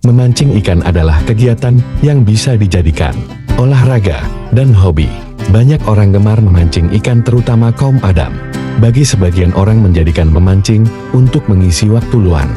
Memancing ikan adalah kegiatan yang bisa dijadikan olahraga dan hobi. Banyak orang gemar memancing ikan, terutama kaum Adam. Bagi sebagian orang menjadikan memancing untuk mengisi waktu luang.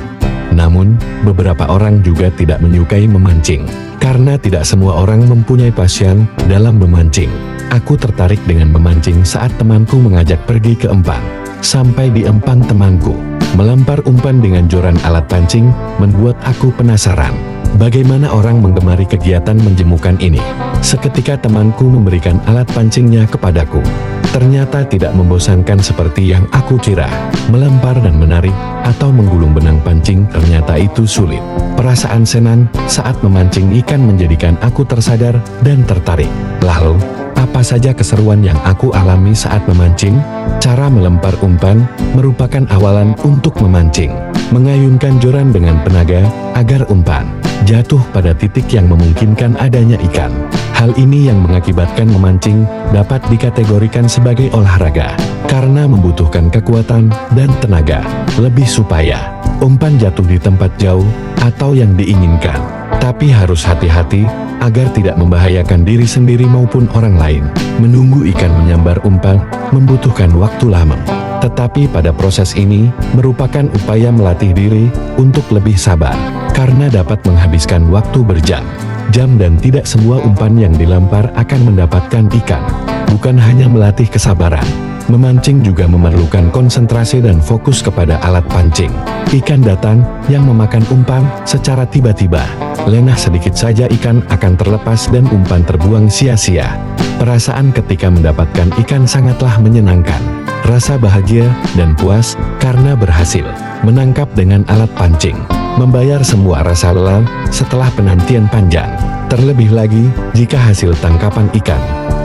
Namun, beberapa orang juga tidak menyukai memancing, karena tidak semua orang mempunyai passion dalam memancing. Aku tertarik dengan memancing saat temanku mengajak pergi ke empang. Sampai di empang, temanku melempar umpan dengan joran alat pancing, membuat aku penasaran. Bagaimana orang menggemari kegiatan menjemukan ini? Seketika temanku memberikan alat pancingnya kepadaku. Ternyata tidak membosankan seperti yang aku kira. Melempar dan menarik atau menggulung benang pancing ternyata itu sulit. Perasaan senang saat memancing ikan menjadikan aku tersadar dan tertarik. Lalu, apa saja keseruan yang aku alami saat memancing? Cara melempar umpan merupakan awalan untuk memancing. Mengayunkan joran dengan tenaga agar umpan jatuh pada titik yang memungkinkan adanya ikan. Hal ini yang mengakibatkan memancing dapat dikategorikan sebagai olahraga, karena membutuhkan kekuatan dan tenaga lebih supaya umpan jatuh di tempat jauh atau yang diinginkan. Tapi harus hati-hati agar tidak membahayakan diri sendiri maupun orang lain. Menunggu ikan menyambar umpan membutuhkan waktu lama. Tetapi pada proses ini merupakan upaya melatih diri untuk lebih sabar, karena dapat menghabiskan waktu berjam-jam dan tidak semua umpan yang dilempar akan mendapatkan ikan. Bukan hanya melatih kesabaran, memancing juga memerlukan konsentrasi dan fokus kepada alat pancing. Ikan datang yang memakan umpan secara tiba-tiba. Lengah sedikit saja ikan akan terlepas dan umpan terbuang sia-sia. Perasaan ketika mendapatkan ikan sangatlah menyenangkan. Rasa bahagia dan puas karena berhasil menangkap dengan alat pancing. Membayar semua rasa lelah setelah penantian panjang. Terlebih lagi jika hasil tangkapan ikan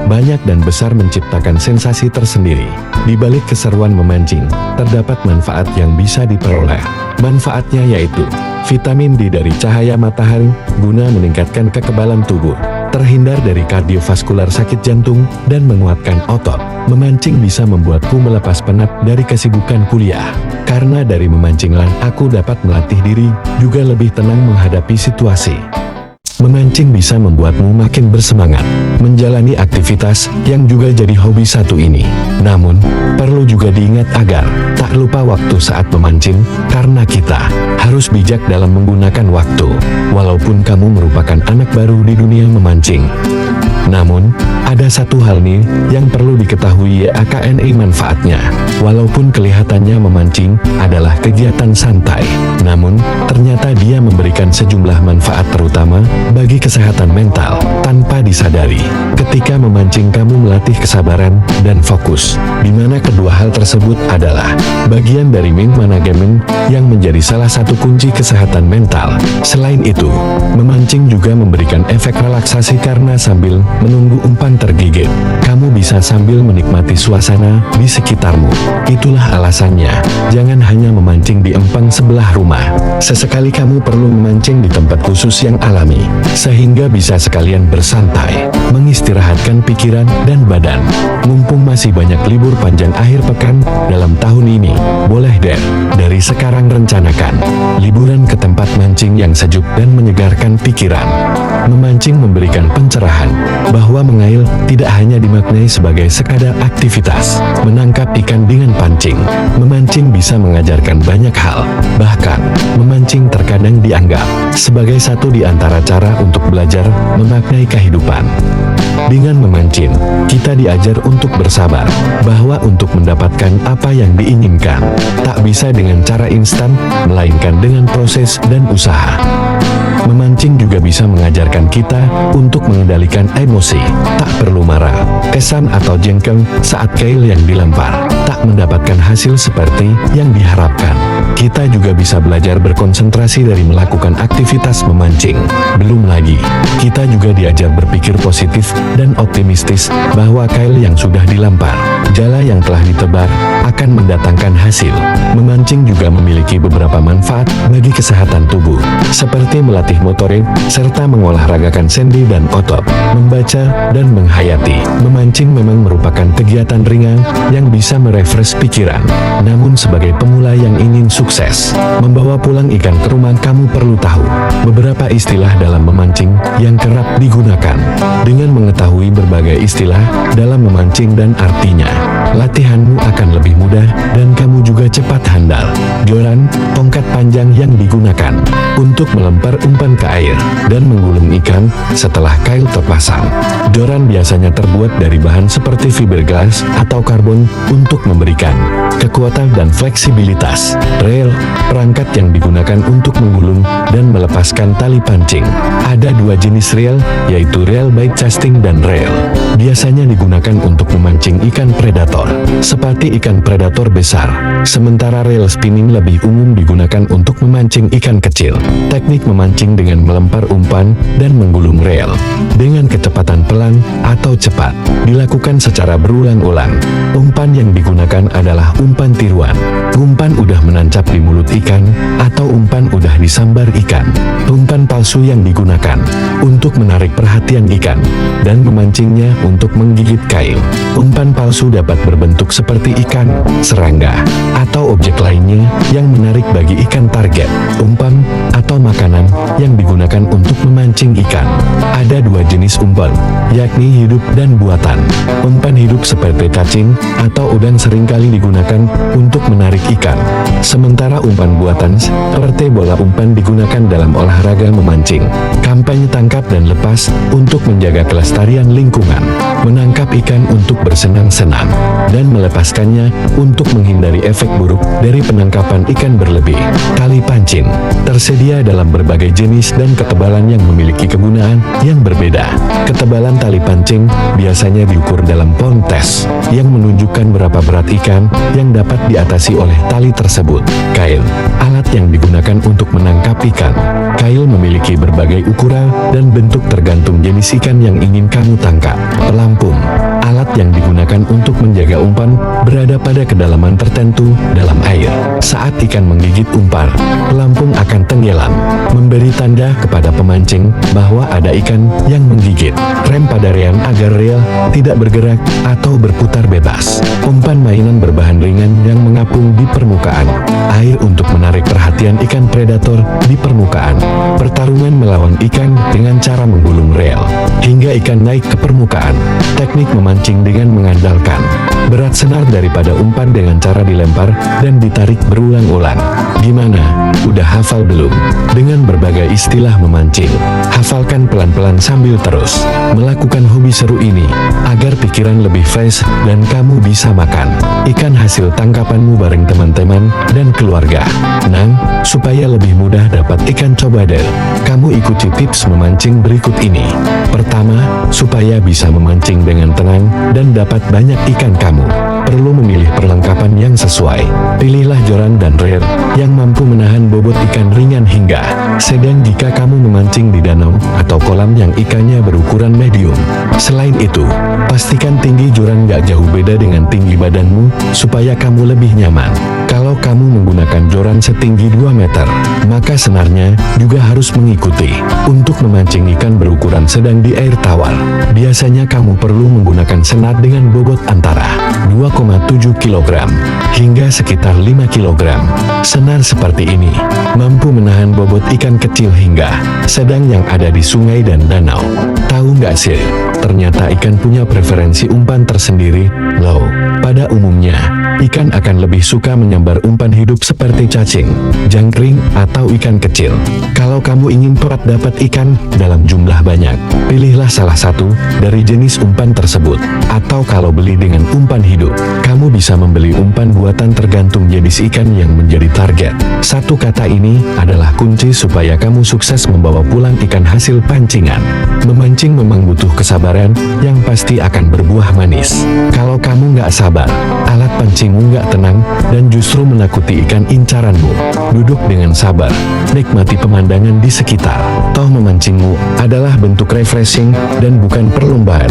banyak dan besar menciptakan sensasi tersendiri. Di balik keseruan memancing, terdapat manfaat yang bisa diperoleh. Manfaatnya yaitu vitamin D dari cahaya matahari guna meningkatkan kekebalan tubuh, terhindar dari kardiovaskular sakit jantung, dan menguatkan otot. Memancing bisa membuatku melepas penat dari kesibukan kuliah. Karena dari memancinglah aku dapat melatih diri juga lebih tenang menghadapi situasi. Memancing bisa membuatmu makin bersemangat menjalani aktivitas yang juga jadi hobi satu ini. Namun, perlu juga diingat agar tak lupa waktu saat memancing, karena kita harus bijak dalam menggunakan waktu. Walaupun kamu merupakan anak baru di dunia memancing, namun, ada satu hal nih yang perlu diketahui, yaitu manfaatnya. Walaupun kelihatannya memancing adalah kegiatan santai, namun ternyata dia memberikan sejumlah manfaat terutama bagi kesehatan mental tanpa disadari. Ketika memancing kamu melatih kesabaran dan fokus, di mana kedua hal tersebut adalah bagian dari manajemen yang menjadi salah satu kunci kesehatan mental. Selain itu, memancing juga memberikan efek relaksasi karena sambil menunggu umpan tergigit, kamu bisa sambil menikmati suasana di sekitarmu. Itulah alasannya, jangan hanya memancing di empang sebelah rumah. Sesekali kamu perlu memancing di tempat khusus yang alami, sehingga bisa sekalian bersantai, mengistirahatkan pikiran dan badan. Mumpung masih banyak libur panjang akhir pekan dalam tahun ini, boleh deh dari sekarang rencanakan liburan ke tempat mancing yang sejuk dan menyegarkan pikiran. Memancing memberikan pencerahan bahwa mengail tidak hanya dimaknai sebagai sekadar aktivitas menangkap ikan dengan pancing. Memancing bisa mengajarkan banyak hal. Bahkan, memancing terkadang dianggap sebagai satu di antara cara untuk belajar memaknai kehidupan. Dengan memancing, kita diajar untuk bersabar, bahwa untuk mendapatkan apa yang diinginkan, tak bisa dengan cara instan, melainkan dengan proses dan usaha. Memancing juga bisa mengajarkan kita untuk mengendalikan emosi. Tak perlu marah, kesal atau jengkel saat kail yang dilempar tak mendapatkan hasil seperti yang diharapkan. Kita juga bisa belajar berkonsentrasi dari melakukan aktivitas memancing. Belum lagi, kita juga diajar berpikir positif dan optimistis bahwa kail yang sudah dilempar, jala yang telah ditebar, akan mendatangkan hasil. Memancing juga memiliki beberapa manfaat bagi kesehatan tubuh, seperti melatih motorik, serta mengolahragakan sendi dan otot. Membaca dan menghayati. Memancing memang merupakan kegiatan ringan yang bisa merefresh pikiran. Namun sebagai pemula yang ingin yang sukses. Membawa pulang ikan ke rumah kamu perlu tahu beberapa istilah dalam memancing yang kerap digunakan. Dengan mengetahui berbagai istilah dalam memancing dan artinya, latihanmu akan lebih mudah dan kamu juga cepat handal. Joran, tongkat panjang yang digunakan untuk melempar umpan ke air dan menggulung ikan setelah kail terpasang. Joran biasanya terbuat dari bahan seperti fiberglass atau karbon untuk memberikan kekuatan dan fleksibilitas. Reel, perangkat yang digunakan untuk menggulung dan melepaskan tali pancing. Ada dua jenis reel, yaitu reel bait casting dan reel biasanya digunakan untuk memancing ikan predator, seperti ikan predator besar, sementara reel spinning lebih umum digunakan untuk memancing ikan kecil. Teknik memancing dengan melempar umpan dan menggulung reel dengan kecepatan pelan atau cepat dilakukan secara berulang-ulang. Umpan yang digunakan adalah umpan tiruan, umpan udah menancap di mulut ikan, atau umpan udah disambar ikan. Umpan palsu yang digunakan untuk menarik perhatian ikan dan memancingnya untuk menggigit kail. Umpan palsu dapat berbentuk seperti ikan, serangga, atau objek lainnya yang menarik bagi ikan target. Umpan atau makanan yang digunakan untuk memancing ikan. Ada dua jenis umpan, yakni hidup dan buatan. Umpan hidup seperti cacing atau udang seringkali digunakan untuk menarik ikan, sementara umpan buatan seperti bola umpan digunakan dalam olahraga memancing, kampanye tangkap dan lepas untuk menjaga kelestarian lingkungan, menangkap ikan untuk bersenang-senang, dan melepaskannya untuk menghindari efek buruk dari penangkapan ikan berlebih. Tali pancing tersedia dalam berbagai jenis dan ketebalan yang memiliki kegunaan yang berbeda. Ketebalan tali pancing biasanya diukur dalam pound test yang menunjukkan berapa berat ikan yang dapat diatasi oleh tali tersebut. Kail, alat yang digunakan untuk menangkap ikan. Kail memiliki berbagai ukuran dan bentuk tergantung jenis ikan yang ingin kamu tangkap. Pelampung, alat yang digunakan untuk menjaga umpan berada pada kedalaman tertentu dalam air. Saat ikan menggigit umpan, pelampung akan tenggelam, memberi tanda kepada pemancing bahwa ada ikan yang menggigit. Rem pada reel agar reel tidak bergerak atau berputar bebas. Umpan mainan berbahan ringan yang mengapung di permukaan air untuk menarik perhatian ikan predator di permukaan. Pertarungan melawan ikan dengan cara menggulung reel hingga ikan naik ke permukaan. Teknik memancing dengan mengandalkan berat senar daripada umpan dengan cara dilempar dan ditarik berulang-ulang. Gimana? Udah hafal belum? Dengan berbagai istilah memancing, hafalkan pelan-pelan sambil terus melakukan hobi seru ini agar pikiran lebih fresh dan kamu bisa makan ikan hasil tangkapanmu bareng teman-teman dan keluarga. Nah, supaya lebih mudah dapat ikan, coba deh kamu ikuti tips memancing berikut ini. Pertama, supaya bisa memancing dengan tenang dan dapat banyak ikan, kamu perlu memilih perlengkapan yang sesuai. Pilihlah joran dan reel yang mampu menahan bobot ikan ringan hingga sedang jika kamu memancing di danau atau kolam yang ikannya berukuran medium. Selain itu, pastikan tinggi joran gak jauh beda dengan tinggi badanmu supaya kamu lebih nyaman. Kalau kamu menggunakan joran setinggi 2 meter, maka senarnya juga harus mengikuti. Untuk memancing ikan berukuran sedang di air tawar, biasanya kamu perlu menggunakan senar dengan bobot antara 2,7 kg hingga sekitar 5 kg. Senar seperti ini mampu menahan bobot ikan kecil hingga sedang yang ada di sungai dan danau. Tahu nggak sih, ternyata ikan punya preferensi umpan tersendiri loh. Pada umumnya, ikan akan lebih suka menyambar umpan hidup seperti cacing, jangkring, atau ikan kecil. Kalau kamu ingin cepat dapat ikan dalam jumlah banyak, pilihlah salah satu dari jenis umpan tersebut. Atau kalau beli dengan umpan hidup, kamu bisa membeli umpan buatan tergantung jenis ikan yang menjadi target. Satu kata ini adalah kunci supaya kamu sukses membawa pulang ikan hasil pancingan. Memancing memang butuh kesabaran yang pasti akan berbuah manis. Kalau kamu nggak sabar, alat pancingmu nggak tenang, dan justru menakuti ikan incaranmu. Duduk dengan sabar, nikmati pemandangan di sekitar. Toh memancingmu adalah bentuk refreshing dan bukan perlombaan.